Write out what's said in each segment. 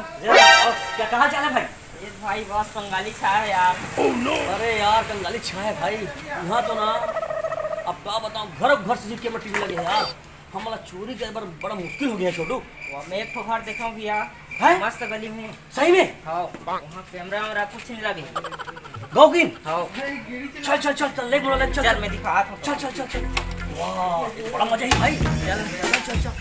क्या कहा चाल है भाई? ये भाई बस कंगाली छा है यार। अरे यार कंगाली छा है भाई यहाँ तो ना। अब क्या बताऊँ, घर घर से जीत के टीवी लगे है यार। हमारा चोरी के बार बड़ा मुश्किल हो गया है छोटू। मैं एक तो घर देखा भैया है मस्त गली में। सही में? हाँ वहाँ कैमरा वैमरा कुछ नहीं लगे। गौकिन हाँ चल चल चल चल ले बोला ले चल चल मैं दिखा था। चल चल चल चल। वाह ये बड़ा मजा है भाई। चल चल चल चल।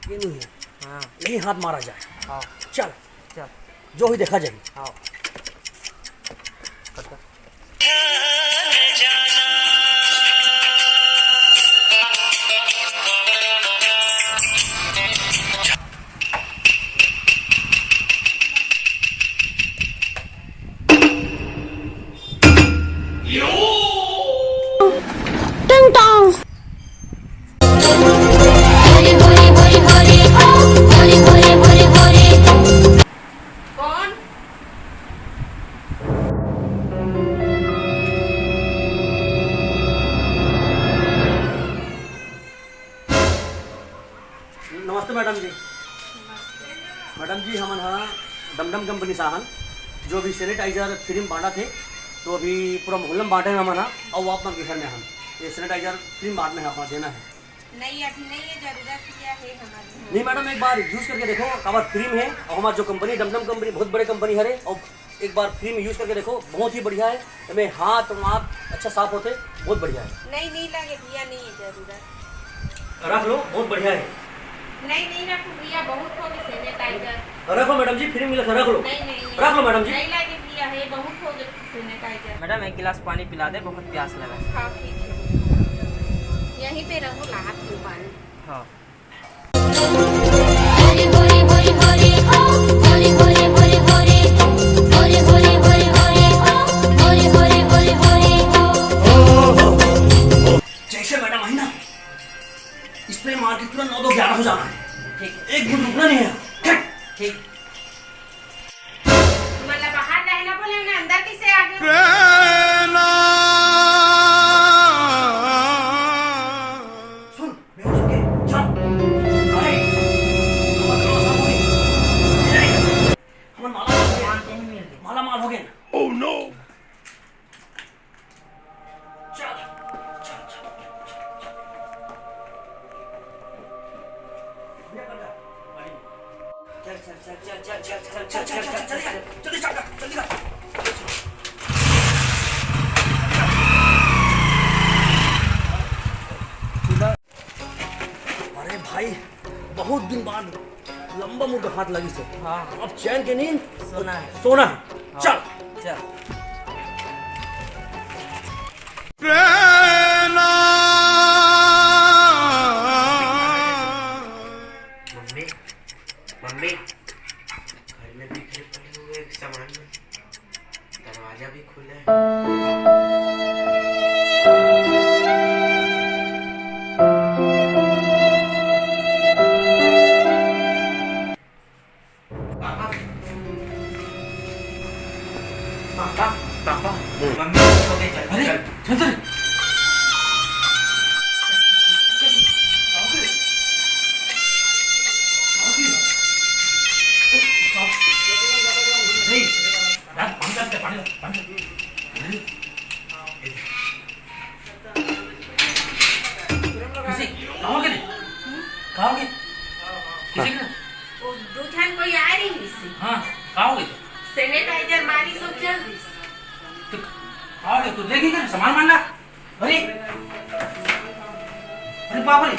ये नहीं है, हाँ यही हाथ मारा जाए। हाँ चल चल जो ही देखा जाए। हाँ नमस्ते मैडम जी। मैडम जी हम हाँ डमडम कंपनी से हन जो अभी सैनिटाइजर फ्री में बांटा थे, तो अभी पूरा मोहल्ला में बांटे हैं हम ना। और वो अपना घर में हम ये सैनिटाइजर फ्री में बांटना है, अपना देना है। नहीं अभी नहीं है, जरूरत क्या है हमारी। नहीं मैडम एक बार यूज़ करके देखो, कवर फ्री में है। और हमारा जो कंपनी डमडम कंपनी बहुत बड़ी कंपनी है, और एक बार फ्री में यूज़ करके देखो, बहुत ही बढ़िया है। हमें हाथ वाथ अच्छा साफ होते, बहुत बढ़िया है। नहीं लगे भैया, नहीं है जरूरत। रख लो, बहुत बढ़िया है। नहीं रखो भैया, बहुत हो गए सैनिटाइजर। रख लो मैडम जी, फ्री मिले रख लो। नहीं रख लो मैडम जी। नहीं लगे भैया, है बहुत हो गए सैनिटाइजर। मैडम एक गिलास पानी पिला दे, बहुत प्यास लगा। हाँ ठीक है, यहीं पे रहो, लाहत लो पानी। हाँ जैसे मैडम आई ना, स्प्रे मार के तुरंत 9 2 11 हो जाना है। ठीक एक मिनट रुकना नहीं है। ठीक ठीक। मतलब बाहर रहना बोले ना, अंदर कैसे आ गए? सुन बेहोश हो के चल। अरे हम माला माल हो गए ना। Oh no. चल चल चल जल्दी जल्दी अरे भाई बहुत दिन बाद लंबा मुर्गा हाथ लगी से। हाँ अब चैन के नींद सोना है। सोना है। चल चल मम्मी मम्मी घर में बिखरे पड़े हुए सामान में दरवाजा भी खुला है। पापा पापा पापा मम्मी सो गई, चल अरे चल। चल चल। दूठन कोई आ रही है, सैनिटाइजर मारी सब चल रही। तू देखेगा सामान मान ला। अरे अरे बाप रे।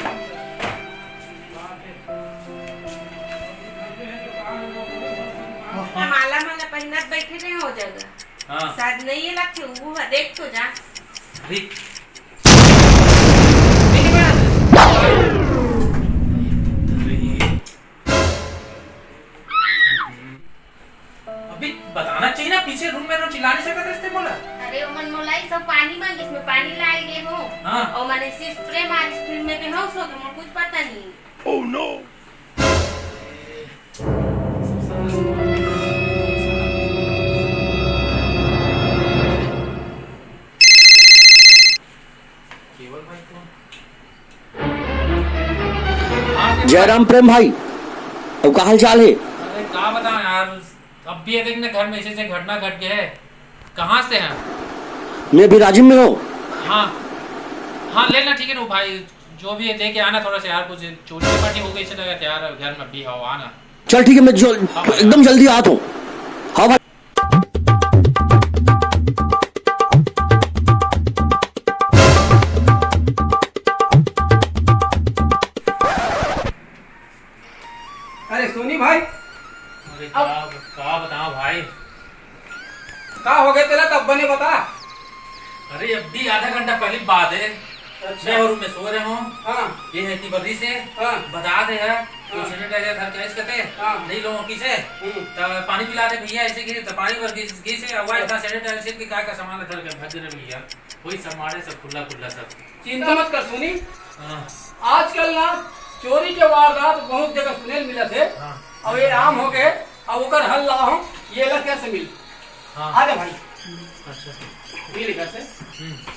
माला पहनत बैठे नहीं हो जाएगा। हाँ शायद नहीं है लगते, वो देख तो जा। अरे अभी बताना चाहिए ना, पीछे रूम में चिल्लाने से कहते बोला। अरे मन मोलाई सब पानी मांगी, इसमें पानी लाए गए हो। हाँ। और मैंने सिर्फ स्प्रे मारी, स्प्रे में बेहोश हो गए, मुझे कुछ पता नहीं। केवल भाई कौन? जयराम प्रेम भाई, अब क्या हाल चाल है? अरे क्या बताएं यार, अब भी एक ना घर में ऐसे घटना घट गया है। कहाँ से हैं? मैं भी राजिम में हूँ। हाँ हाँ लेना, ठीक है ना भाई, जो भी है लेके आना थोड़ा सा यार, कुछ चोरी चपाटी हो गई से लगा यार, घर में भी हो आना। चल ठीक है, मैं एकदम जल्दी आता हूँ। हाँ भाई। अरे सोनी भाई, अरे क्या बताओ भाई, का हो गए तेरा? तब बने बता। अरे अब भी आधा घंटा पहले बात है। अच्छा। मैं रूम में सो रहे हूँ, हाँ ये है कि बर्री से हाँ बता दे है हाँ। सैनिटाइजर घर कैसे करते हाँ। नहीं लोगों की से तो पानी पिला दे भैया, ऐसे कि तो पानी भर की से अवाज था सैनिटाइजर की का सामान धर के भग दे भैया, कोई सामान सब खुला खुला सब। चिंता मत कर सोनी, हाँ आजकल ना चोरी के वारदात बहुत जगह सुने मिले थे। हाँ अब ये आम हो गए, अब ओकर हल ला हूँ, ये ला कैसे मिल। हाँ। आ जा भाई, अच्छा मिल कैसे।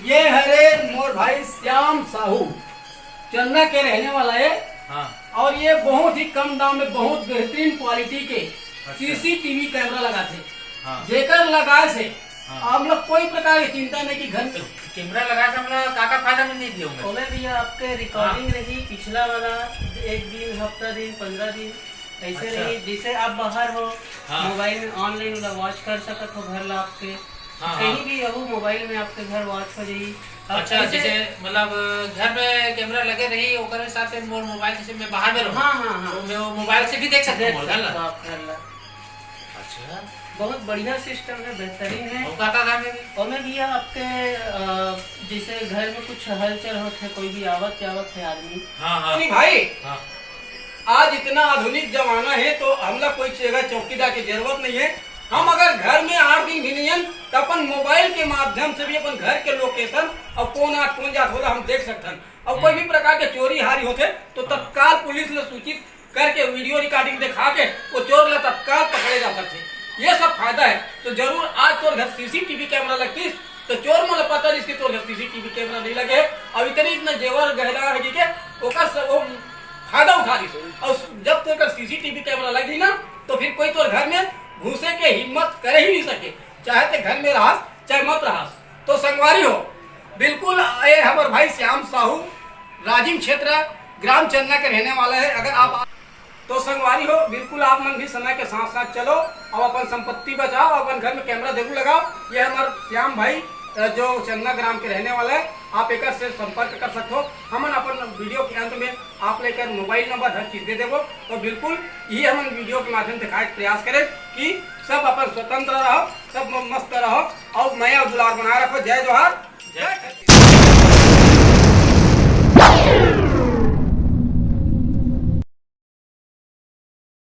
ये हरे मोर भाई श्याम साहू चन्ना के रहने वाला है, हाँ और ये बहुत ही कम दाम में बहुत बेहतरीन क्वालिटी के सीसीटीवी कैमरा लगाते, हाँ। जेकर लगाए से हाँ। आप लोग कोई प्रकार की चिंता नहीं कि घर में कैमरा लगा के मतलब काका फायदा में नहीं दिया ओमे भैया आपके रिकॉर्डिंग रही पिछला वाला 1 दिन, हफ्ता दिन, 15 दिन ऐसे अच्छा। रही। जैसे आप बाहर हो, हाँ। मोबाइल में ऑनलाइन वॉच कर सकत हो घर ला आपके, हाँ, कहीं हाँ। भी अबू मोबाइल में आपके घर वॉच हो जाई। अब अच्छा ऐसे- जैसे मतलब घर में कैमरा लगे रही ओकर हिसाब से मोर मोबाइल से मैं बाहर में रहूं, हाँ हाँ हाँ तो मैं वो मोबाइल से भी देख सकता देख हूँ सकते घर हो ला। आप घर ला। अच्छा बहुत बढ़िया सिस्टम है, बेहतरीन है। वो काका घर में भी ओमे भैया आपके जैसे घर में कुछ हलचल होते है, कोई भी आवत जावत है आदमी, हाँ हाँ नहीं भाई, हाँ आज इतना आधुनिक जमाना है तो हम लोग कोई जगह चौकीदार की जरूरत नहीं है। हम अगर घर में 8 दिन भी नहीं हैं तो अपन मोबाइल के माध्यम से भी अपन घर के लोकेशन और कौन जात होला हम देख सकते हैं। और कोई भी प्रकार के चोरी हारी होते तो तत्काल पुलिस ने सूचित करके वीडियो रिकॉर्डिंग दिखा के वो चोर ला तत्काल पकड़े जा सकते। ये सब फायदा है। तो जरूर आज तोर घर सीसीटीवी कैमरा लगती तो चोर मुझे पता नहीं इसकी तोर घर सीसीटीवी कैमरा नहीं लगे और इतना जेवर गहरा है कि ओकर वो फायदा उठा दी। और जब तोर सीसीटीवी कैमरा लगी ना तो फिर कोई तोर घर में घुसे के हिम्मत करे ही नहीं सके, चाहे ते घर में रहा चाहे मत रहा। तो संगवारी हो बिल्कुल ये हमारे भाई श्याम साहू राजिम क्षेत्र ग्राम चन्ना के रहने वाला है। अगर आप तो संगवारी हो बिल्कुल आप मन भी समय के साथ साथ चलो और अपन संपत्ति बचाओ, अपन घर में कैमरा जरूर लगाओ। ये हमारे श्याम भाई जो चन्ना ग्राम के रहने वाला है, आप एक से संपर्क कर सकते हो। हम अपन वीडियो के अंत में आप लेकर मोबाइल नंबर हर चीज दे देवो। तो बिल्कुल ये हम वीडियो के माध्यम से दिखाए प्रयास करें कि सब अपन स्वतंत्र रहो, सब मस्त रहो और नया दुलार बनाए रखो। जय जोहार, जय छत्तीसगढ़।